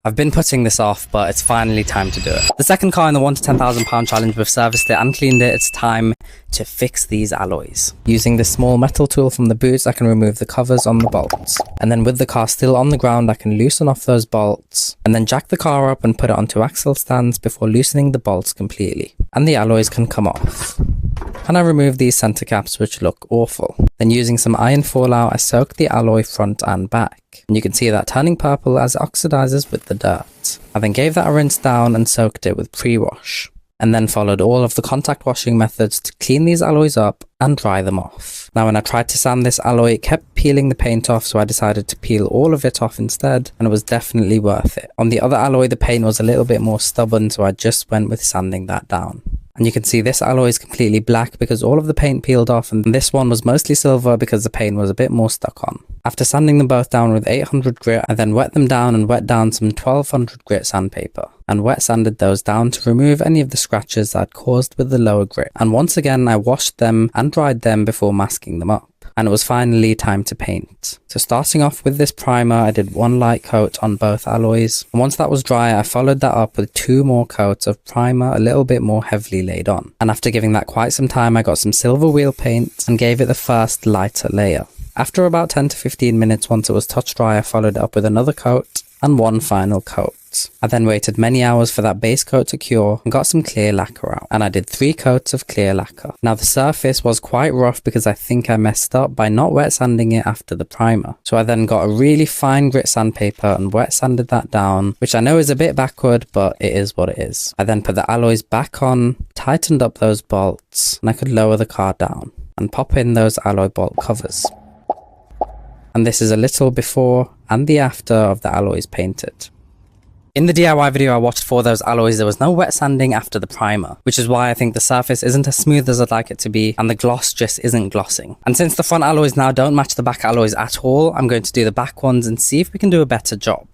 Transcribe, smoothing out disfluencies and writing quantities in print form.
I've been putting this off, but it's finally time to do it. The second car in the 1 to 10,000 pound challenge, we've serviced it and cleaned it. It's time to fix these alloys. Using this small metal tool from the boots, I can remove the covers on the bolts. And then with the car still on the ground, I can loosen off those bolts and then jack the car up and put it onto axle stands before loosening the bolts completely. And the alloys can come off. And I remove these center caps, which look awful. Then using some iron fallout, I soak the alloy front and back. And you can see that turning purple as it oxidizes with the dirt. I then gave that a rinse down and soaked it with pre-wash. And then followed all of the contact washing methods to clean these alloys up and dry them off. Now when I tried to sand this alloy, it kept peeling the paint off, so I decided to peel all of it off instead, and it was definitely worth it. On the other alloy, the paint was a little bit more stubborn, so I just went with sanding that down. And you can see this alloy is completely black because all of the paint peeled off, and this one was mostly silver because the paint was a bit more stuck on. After sanding them both down with 800 grit, I then wet them down and wet down some 1200 grit sandpaper. And wet sanded those down to remove any of the scratches I'd caused with the lower grit. And once again, I washed them and dried them before masking them up. And it was finally time to paint. So starting off with this primer, I did one light coat on both alloys. And once that was dry, I followed that up with 2 more coats of primer, a little bit more heavily laid on. And after giving that quite some time, I got some silver wheel paint and gave it the first lighter layer. After about 10 to 15 minutes, once it was touch dry, I followed it up with another coat and one final coat. I then waited many hours for that base coat to cure and got some clear lacquer out, and I did 3 coats of clear lacquer. Now the surface was quite rough because I think I messed up by not wet sanding it after the primer. So I then got a really fine grit sandpaper and wet sanded that down, which I know is a bit backward, but it is what it is. I then put the alloys back on, tightened up those bolts, and I could lower the car down and pop in those alloy bolt covers. And this is a little before and the after of the alloys painted. In the DIY video I watched for those alloys, there was no wet sanding after the primer, which is why I think the surface isn't as smooth as I'd like it to be, and the gloss just isn't glossing. And since the front alloys now don't match the back alloys at all, I'm going to do the back ones and see if we can do a better job.